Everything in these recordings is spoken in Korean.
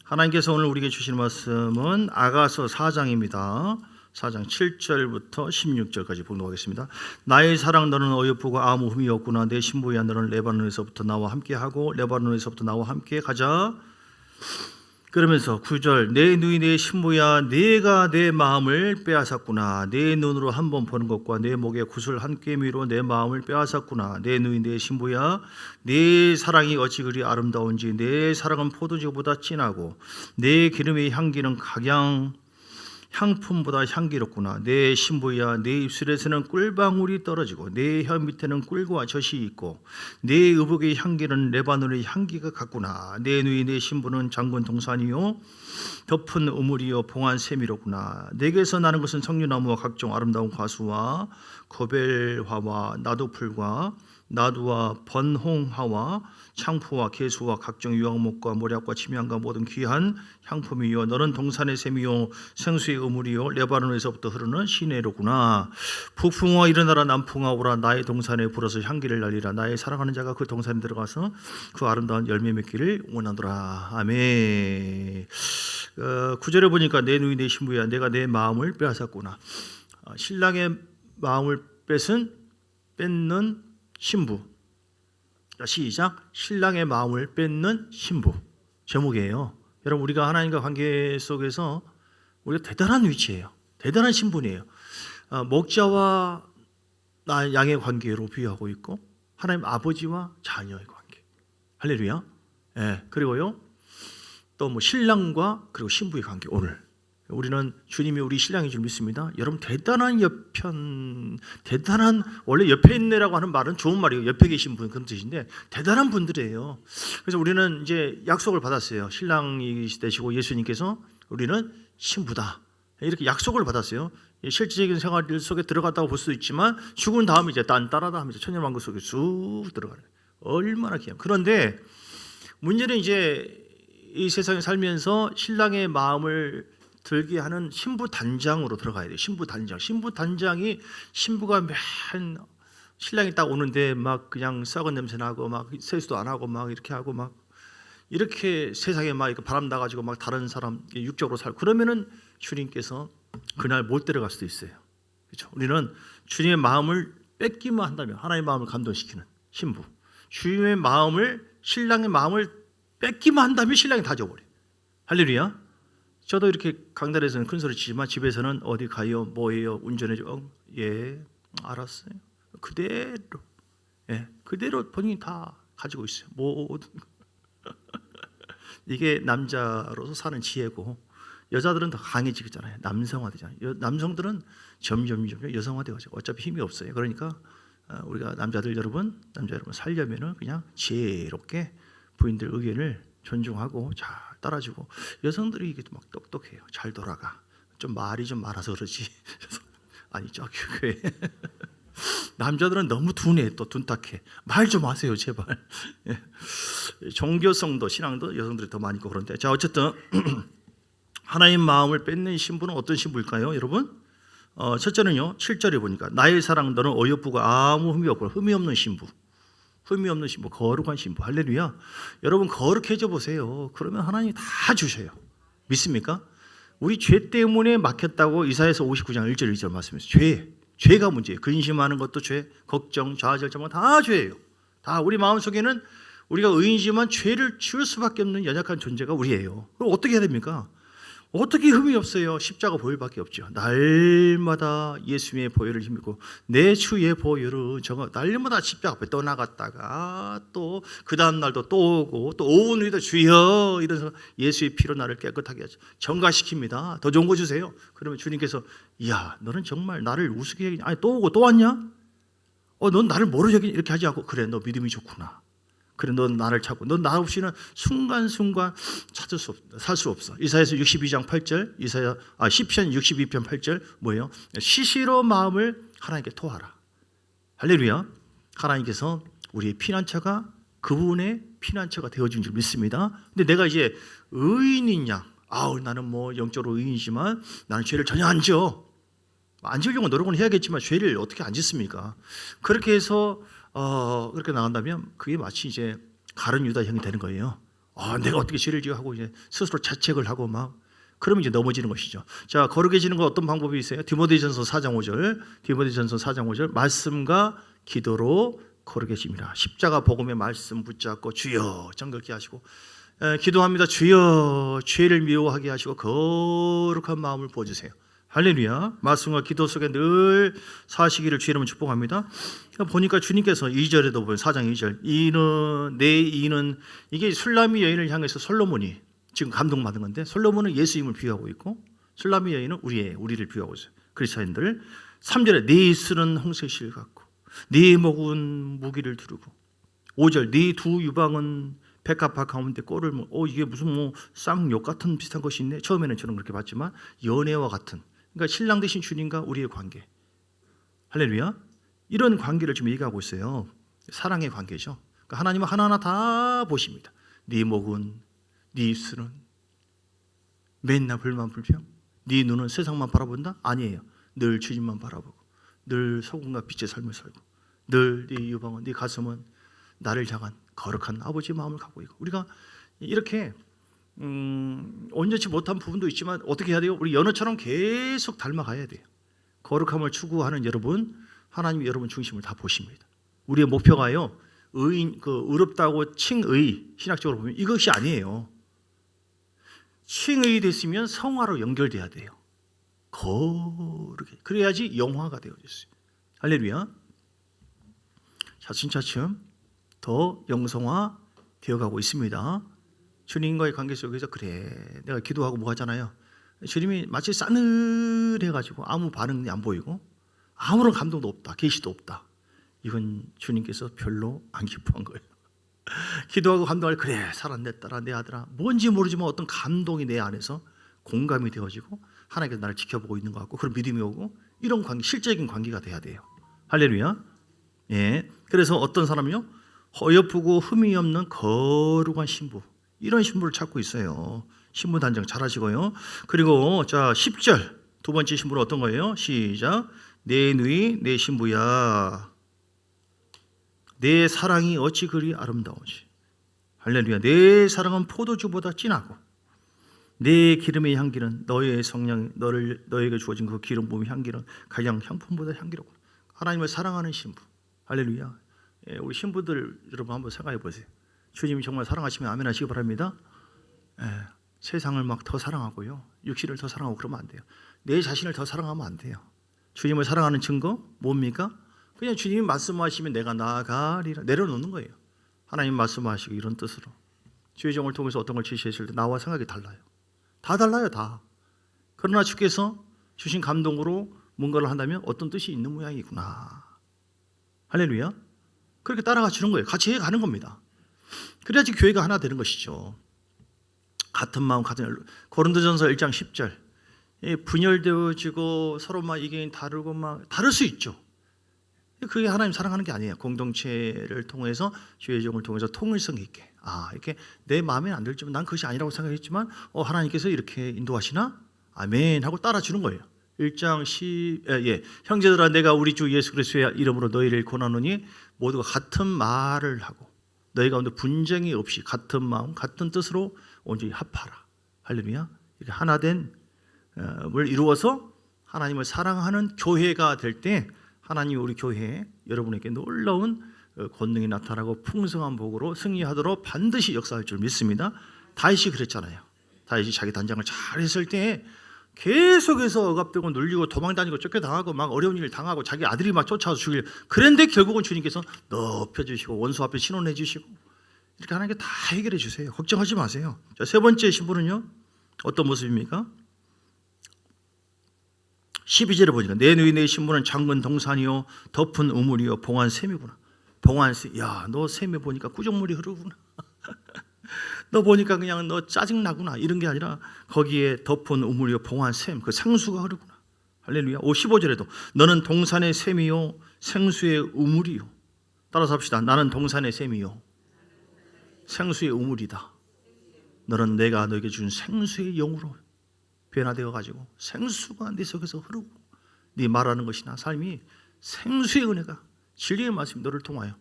하나님께서 오늘 우리에게 주신 말씀은 아가서 4장입니다. 4장 7절부터 16절까지 봉독하겠습니다. 나의 사랑 너는 어여쁘고 아무 흠이 없구나. 내 신부야 너는 레바논에서부터 나와 함께하고 레바논에서부터 나와 함께 가자. 그러면서 9절 내 누이 내 신부야 네가 내 마음을 빼앗았구나. 내 눈으로 한 번 보는 것과 내 목에 구슬 한 꿰미로 내 마음을 빼앗았구나. 내 누이 내 신부야 내 사랑이 어찌 그리 아름다운지 내 사랑은 포도주보다 진하고 내 기름의 향기는 각양 향품보다 향기롭구나. 내 신부야 내 입술에서는 꿀방울이 떨어지고 내 혀 밑에는 꿀과 젖이 있고 내 의복의 향기는 레바논의 향기가 같구나. 내 누이 내 신부는 장군 동산이요 덮은 우물이요 봉한 샘이로구나. 내게서 나는 것은 석류나무와 각종 아름다운 과수와 거벨화와 나도풀과 나두와 번홍화와 창포와 개수와 각종 유황목과 모략과 침향과 모든 귀한 향품이요 너는 동산의 샘이요 생수의 우물이요 레바논에서부터 흐르는 시내로구나. 북풍아 일어나라 남풍아 오라. 나의 동산에 불어서 향기를 날리라. 나의 사랑하는 자가 그 동산에 들어가서 그 아름다운 열매 맺기를 원하노라. 아멘. 9절에 보니까 내 누이 내 신부야 내가 내 마음을 빼앗았구나. 신랑의 마음을 뺏는 신부. 시작. 신랑의 마음을 뺏는 신부. 제목이에요. 여러분 우리가 하나님과 관계 속에서 우리가 대단한 위치예요. 대단한 신분이에요. 목자와 양의 관계로 비유하고 있고 하나님 아버지와 자녀의 관계. 할렐루야. 예. 그리고요 또 뭐 신랑과 그리고 신부의 관계. 오늘 우리는 주님이 우리 신랑인 줄 믿습니다. 여러분 대단한 대단한 원래 옆에 있네라고 하는 말은 좋은 말이에요. 옆에 계신 분 그런 뜻인데 대단한 분들이에요. 그래서 우리는 이제 약속을 받았어요. 신랑이 되시고 예수님께서 우리는 신부다 이렇게 약속을 받았어요. 실질적인 생활 속에 들어갔다고 볼 수도 있지만 죽은 다음에 이제 딴따라다 하면서 천년왕국 속에 쑥 들어가는 얼마나 귀한. 그런데 문제는 이제 이 세상에 살면서 신랑의 마음을 들게 하는 신부 단장으로 들어가야 돼요. 신부 단장이 신부가 맨 신랑이 딱 오는데 막 그냥 썩은 냄새 나고 막 세수도 안 하고 막 이렇게 하고 막 이렇게 세상에 막 바람 나가지고 막 다른 사람 육적으로 살고 그러면은 주님께서 그날 못 데려갈 수도 있어요. 그렇죠? 우리는 주님의 마음을 뺏기만 한다면 하나님의 마음을 감동시키는 신부. 주님의 마음을 신랑의 마음을 뺏기만 한다면 신랑이 다 줘버려. 할렐루야. 저도 이렇게 강단에서는 큰 소리 치지만 집에서는 어디 가요? 뭐예요? 운전해줘? 예, 알았어요. 그대로, 예, 그대로 본인이 다 가지고 있어요. 모든 이게 남자로서 사는 지혜고 여자들은 더 강해지잖아요. 남성화되잖아요. 남성들은 점점 여성화되어가지고 어차피 힘이 없어요. 그러니까 우리가 남자 여러분 살려면은 그냥 지혜롭게 부인들 의견을 존중하고 잘 따라주고 여성들이 이게 막 똑똑해요. 잘 돌아가. 좀 말이 좀 많아서 그러지. 아니죠. 교회 남자들은 너무 둔해 또 둔탁해. 말 좀 하세요 제발. 종교성도 신앙도 여성들이 더 많이 있고 그런데 자 어쨌든 하나님 마음을 뺏는 신부는 어떤 신부일까요, 여러분? 첫째는요 7절에 보니까 나의 사랑 너는 어여쁘고 아무 흠이 없고 흠이 없는 신부. 흠이 없는 신부, 거룩한 신부. 할렐루야. 여러분 거룩해져 보세요. 그러면 하나님이 다 주셔요. 믿습니까? 우리 죄 때문에 막혔다고 이사야서 59장 1절 2절 말씀했어요. 죄가 문제예요. 근심하는 것도 죄, 걱정, 좌절자만 다 죄예요. 다 우리 마음속에는 우리가 의인이지만 죄를 지을 수밖에 없는 연약한 존재가 우리예요. 그럼 어떻게 해야 됩니까? 어떻게 흠이 없어요? 십자가 보혈밖에 없죠. 날마다 예수님의 보혈을 힘입고 내 주의 보혈은 날마다 십자가 앞에 떠나갔다가 또 그 다음 날도 또 오고 또 5분 후에도 주여 이러면서 예수의 피로 나를 깨끗하게 하죠. 정가시킵니다. 더 좋은 거 주세요. 그러면 주님께서 이야 너는 정말 나를 우습게 여기냐? 아니 또 오고 또 왔냐? 넌 나를 모르게 여기냐? 이렇게 하지 않고 그래 너 믿음이 좋구나. 그래 넌 나를 찾고 넌 나 없이는 순간순간 살 수 없어. 이사야서 62장 8절 시편 62편 8절 뭐예요? 시시로 마음을 하나님께 토하라. 할렐루야. 하나님께서 우리의 피난처가 그분의 피난처가 되어준 줄 믿습니다. 근데 내가 이제 의인이냐? 나는 뭐 영적으로 의인이지만 나는 죄를 전혀 안 지어. 안 지으려고 노력은 해야겠지만 죄를 어떻게 안 짓습니까? 그렇게 해서 그렇게 나간다면 그게 마치 이제 가룟 유다 형이 되는 거예요. 내가 어떻게 죄를 지어 하고 이제 스스로 자책을 하고 막 그러면 이제 넘어지는 것이죠. 자, 거룩해지는 건 어떤 방법이 있어요? 디모데전서 4장 5절. 디모데전서 4장 5절. 말씀과 기도로 거룩해집니다. 십자가 복음의 말씀 붙잡고 주여 정결케 하시고 기도합니다. 주여 죄를 미워하게 하시고 거룩한 마음을 부어주세요. 할렐루야. 말씀과 기도 속에 늘 사시기를 주의 이름으로 축복합니다. 보니까 주님께서 2절에도 보면 4장 2절 내 이는 이게 술람미 여인을 향해서 솔로몬이 지금 감동받은 건데 솔로몬은 예수님을 비유하고 있고 술람미 여인은 우리를 비유하고 있어요. 그리스도인들. 3절에 네 술은 홍색실 같고 네 목은 무기를 두르고 5절 네 두 유방은 백합화 가운데 꼴을 이게 무슨 쌍욕 같은 비슷한 것이 있네. 처음에는 저는 그렇게 봤지만 연애와 같은 그러니까 신랑 되신 주님과 우리의 관계. 할렐루야. 이런 관계를 지금 얘기하고 있어요. 사랑의 관계죠. 그러니까 하나님은 하나하나 다 보십니다. 네 목은 네 입술은 맨날 불만 불평. 네 눈은 세상만 바라본다? 아니에요. 늘 주님만 바라보고 늘 소금과 빛의 삶을 살고 늘 네 유방은 네 가슴은 나를 향한 거룩한 아버지의 마음을 갖고 있고 우리가 이렇게 온전치 못한 부분도 있지만 어떻게 해야 돼요? 우리 연어처럼 계속 닮아가야 돼요. 거룩함을 추구하는 여러분 하나님이 여러분 중심을 다 보십니다. 우리의 목표가요 의롭다고 칭의 신학적으로 보면 이것이 아니에요. 칭의 됐으면 성화로 연결돼야 돼요. 거룩해. 그래야지 영화가 되어졌어요. 할렐루야. 차츰차츰 더 영성화 되어가고 있습니다. 주님과의 관계 속에서 그래 내가 기도하고 뭐 하잖아요. 주님이 마치 싸늘해가지고 아무 반응이 안 보이고 아무런 감동도 없다. 계시도 없다. 이건 주님께서 별로 안 기뻐한 거예요. 기도하고 감동할 그래 사랑 내 딸아 내 아들아 뭔지 모르지만 어떤 감동이 내 안에서 공감이 되어지고 하나님께서 나를 지켜보고 있는 것 같고 그런 믿음이 오고 이런 관계 실제적인 관계가 돼야 돼요. 할렐루야. 예. 그래서 어떤 사람이요 어여쁘고 흠이 없는 거룩한 신부 이런 신부를 찾고 있어요. 신부 단정 잘하시고요. 그리고 자 10절 두 번째 신부는 어떤 거예요? 시작. 내 누이 내 신부야 내 사랑이 어찌 그리 아름다우지. 할렐루야. 내 사랑은 포도주보다 진하고 내 기름의 향기는 너의 성령 너에게 주어진 그 기름 부음의 향기는 가장 향품보다 향기롭고. 하나님을 사랑하는 신부. 할렐루야. 예, 우리 신부들 여러분 한번 생각해 보세요. 주님이 정말 사랑하시면 아멘 하시기 바랍니다. 예, 세상을 막 더 사랑하고요 육신을 더 사랑하고 그러면 안 돼요. 내 자신을 더 사랑하면 안 돼요. 주님을 사랑하는 증거 뭡니까? 그냥 주님이 말씀하시면 내가 나아가리라 내려놓는 거예요. 하나님 말씀하시고 이런 뜻으로 주의 종을 통해서 어떤 걸 지시했을 때 나와 생각이 달라요. 다 달라요 다. 그러나 주께서 주신 감동으로 뭔가를 한다면 어떤 뜻이 있는 모양이구나. 할렐루야. 그렇게 따라가 주는 거예요. 같이 해가는 겁니다. 그래야지 교회가 하나 되는 것이죠. 같은 마음 같은 고린도전서 1장 10절 분열되어지고 서로 막 의견이 다르고 막 다를 수 있죠. 그게 하나님 사랑하는 게 아니에요. 공동체를 통해서 주의 종을 통해서 통일성 있게 이렇게 내 마음에 안 들지만 난 그것이 아니라고 생각했지만 하나님께서 이렇게 인도하시나? 아멘 하고 따라주는 거예요. 1장 10 형제들아 내가 우리 주 예수 그리스도의 이름으로 너희를 권하노니 모두가 같은 말을 하고 너희 가운데 분쟁이 없이 같은 마음 같은 뜻으로 온전히 합하라. 할렐루야. 이렇게 하나된 을 이루어서 하나님을 사랑하는 교회가 될 때 하나님이 우리 교회에 여러분에게 놀라운 권능이 나타나고 풍성한 복으로 승리하도록 반드시 역사할 줄 믿습니다. 다윗이 그랬잖아요. 다윗이 자기 단장을 잘 했을 때 계속해서 억압되고 눌리고 도망다니고 쫓겨당하고 막 어려운 일을 당하고 자기 아들이 막 쫓아와서 죽일 그런데 결국은 주님께서 높여주시고 원수 앞에 신원해 주시고 이렇게 하나님께 다 해결해 주세요. 걱정하지 마세요. 자, 세 번째 신부는요 어떤 모습입니까? 12절에 보니까 내 누이 내 신부는 장근 동산이요 덮은 우물이요 봉한 샘이구나. 봉한 샘. 야, 너 샘에 보니까 구정물이 흐르구나. 너 보니까 그냥 너 짜증나구나. 이런 게 아니라 거기에 덮은 우물이요 봉한 샘. 그 생수가 흐르구나. 할렐루야. 15절에도 너는 동산의 샘이요 생수의 우물이요. 따라서 합시다. 나는 동산의 샘이요 생수의 우물이다. 너는 내가 너에게 준 생수의 영으로 변화되어 가지고 생수가 네 속에서 흐르고 네 말하는 것이나 삶이 생수의 은혜가 진리의 말씀이 너를 통하여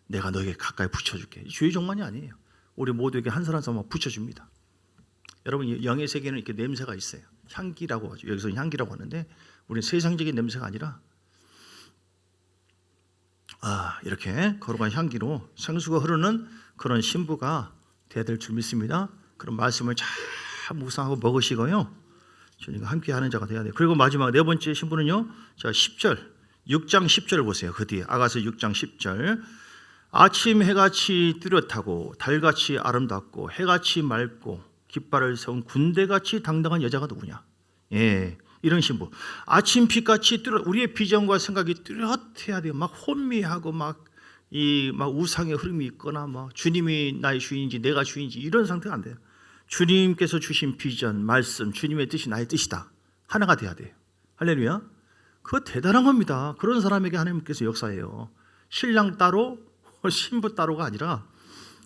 내가 너에게 가까이 붙여줄게. 주의 종만이 아니에요. 우리 모두에게 한 사람 한 사람 붙여줍니다. 여러분 영의 세계는 이렇게 냄새가 있어요. 향기라고 하죠. 여기서 향기라고 하는데 우리는 세상적인 냄새가 아니라 이렇게 거룩한 향기로 생수가 흐르는 그런 신부가 돼야 될 줄 믿습니다. 그런 말씀을 잘 묵상하고 먹으시고요. 주님과 함께하는 자가 돼야 돼요. 그리고 마지막 네 번째 신부는요. 자 10절 6장 10절 보세요. 그 뒤에 아가서 6장 10절 아침 해같이 뚜렷하고 달같이 아름답고 해같이 맑고 깃발을 세운 군대같이 당당한 여자가 누구냐. 예, 이런 신부. 아침 빛같이 우리의 비전과 생각이 뚜렷해야 돼요. 막 혼미하고 막 우상의 흐름이 있거나 막 주님이 나의 주인인지 내가 주인인지 이런 상태가 안 돼요. 주님께서 주신 비전, 말씀, 주님의 뜻이 나의 뜻이다. 하나가 돼야 돼요. 할렐루야. 그거 대단한 겁니다. 그런 사람에게 하나님께서 역사해요. 신랑 따로 신부 따로가 아니라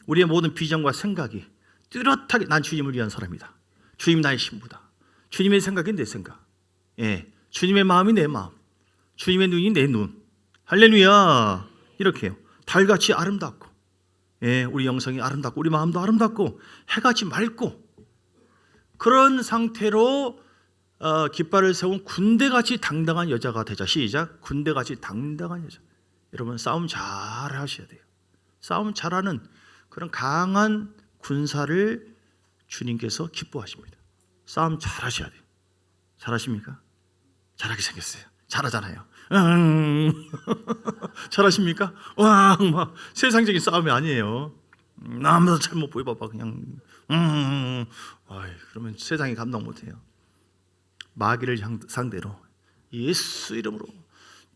우리의 모든 비전과 생각이 뚜렷하게 난 주님을 위한 사람이다. 주님 나의 신부다. 주님의 생각이 내 생각. 예, 주님의 마음이 내 마음. 주님의 눈이 내 눈. 할렐루야. 이렇게요. 달같이 아름답고, 예, 우리 영성이 아름답고, 우리 마음도 아름답고, 해같이 맑고, 그런 상태로 깃발을 세운 군대같이 당당한 여자가 되자. 시작. 군대같이 당당한 여자. 여러분 싸움 잘 하셔야 돼요. 싸움 잘하는 그런 강한 군사를 주님께서 기뻐하십니다. 싸움 잘 하셔야 돼요. 잘하십니까? 잘하게 생겼어요. 잘하잖아요. 잘하십니까? 막 세상적인 싸움이 아니에요. 남도 잘못 보여봐봐 그냥. 그러면 세상이 감당 못해요. 마귀를 상대로 예수 이름으로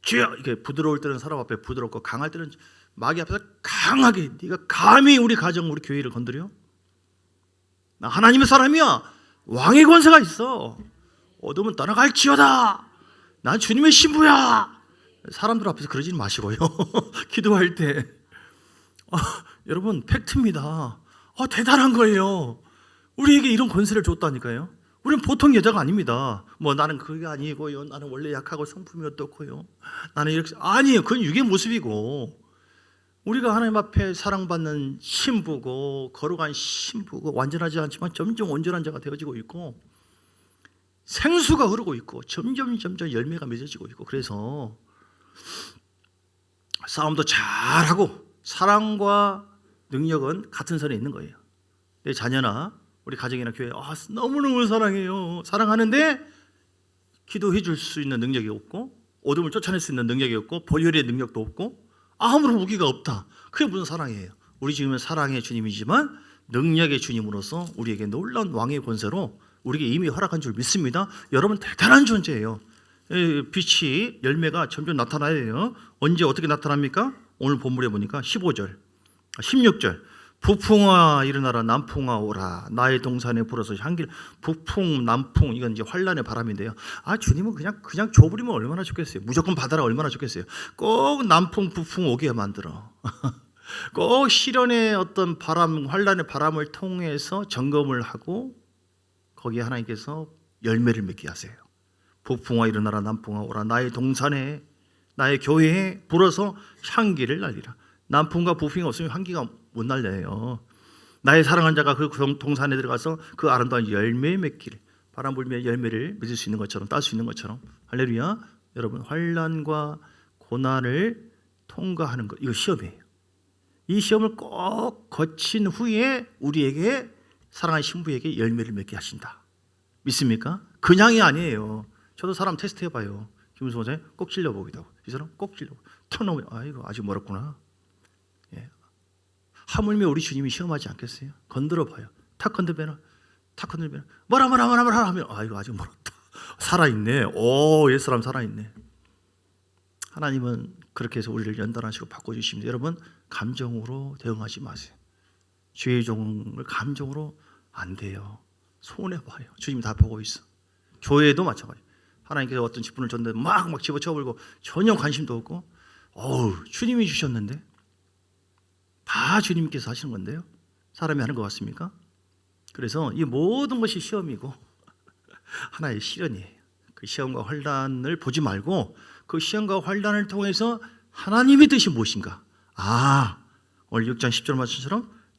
주여. 이게 부드러울 때는 사람 앞에 부드럽고 강할 때는 마귀 앞에서 강하게. 네가 감히 우리 가정 우리 교회를 건드려? 나 하나님의 사람이야. 왕의 권세가 있어. 어둠은 떠나갈지어다. 난 주님의 신부야. 사람들 앞에서 그러지는 마시고요. 기도할 때 여러분 팩트입니다. 대단한 거예요. 우리에게 이런 권세를 줬다니까요. 우리는 보통 여자가 아닙니다. 나는 그게 아니고요. 나는 원래 약하고 성품이 어떻고요. 나는 이렇게 아니에요. 그건 육의 모습이고 우리가 하나님 앞에 사랑받는 신부고 거룩한 신부고 완전하지 않지만 점점 온전한 자가 되어지고 있고 생수가 흐르고 있고 점점 열매가 맺어지고 있고 그래서 싸움도 잘하고 사랑과 능력은 같은 선에 있는 거예요. 내 자녀나 우리 가정이나 교회 너무너무 사랑해요. 사랑하는데 기도해 줄 수 있는 능력이 없고 어둠을 쫓아낼 수 있는 능력이 없고 보혈의 능력도 없고 아무런 무기가 없다. 그게 무슨 사랑이에요. 우리 지금은 사랑의 주님이지만 능력의 주님으로서 우리에게 놀라운 왕의 권세로 우리에게 이미 허락한 줄 믿습니다. 여러분 대단한 존재예요. 빛이 열매가 점점 나타나야 돼요. 언제 어떻게 나타납니까? 오늘 본문에 보니까 15절 16절 북풍아 일어나라 남풍아 오라 나의 동산에 불어서 향기를. 북풍 남풍 이건 이제 환란의 바람인데요. 주님은 그냥 줘버리면 얼마나 좋겠어요. 무조건 받아라 얼마나 좋겠어요. 꼭 남풍 북풍 오게 만들어. 꼭 시련의 어떤 바람 환란의 바람을 통해서 점검을 하고 거기에 하나님께서 열매를 맺게 하세요. 북풍아 일어나라 남풍아 오라 나의 동산에 나의 교회에 불어서 향기를 날리라. 남풍과 북풍이 없으면 향기가 못 날려요. 나의 사랑한 자가 그 동산에 들어가서 그 아름다운 열매 맺기를 바람 불며 열매를 맺을 수 있는 것처럼 딸 수 있는 것처럼. 할렐루야. 여러분 환난과 고난을 통과하는 것 이거 시험이에요. 이 시험을 꼭 거친 후에 우리에게 사랑하는 신부에게 열매를 맺게 하신다. 믿습니까? 그냥이 아니에요. 저도 사람 테스트 해봐요. 김은수 원장님 꼭 찔러보기도 하고 이 사람 꼭 찔러보고 턱 넘어. 이거 아직 멀었구나. 예. 하물며 우리 주님이 시험하지 않겠어요? 건드려봐요. 탁 건들면 뭐라 하면 이거 아직 멀었다. 살아있네. 옛사람 살아있네. 하나님은 그렇게 해서 우리를 연단하시고 바꿔주십니다. 여러분 감정으로 대응하지 마세요. 주의 종을 감정으로 안 돼요. 손해봐요. 주님이 다 보고 있어. 교회도 마찬가지. 하나님께서 어떤 직분을 줬는데 막 집어쳐버리고 전혀 관심도 없고 주님이 주셨는데 다 주님께서 하시는 건데요. 사람이 하는 것 같습니까? 그래서 이 모든 것이 시험이고 하나의 시련이에요. 그 시험과 환난을 보지 말고 그 시험과 환난을 통해서 하나님의 뜻이 무엇인가? 오늘 6장 10절 말씀처럼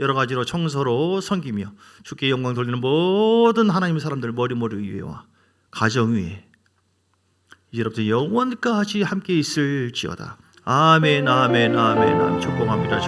여러 가지로 청소로 섬기며 주께 영광 돌리는 모든 하나님의 사람들 머리머리 위에와 가정 위에 이제부터 영원까지 함께 있을지어다. 아멘, 아멘, 아멘, 아멘. 축복합니다.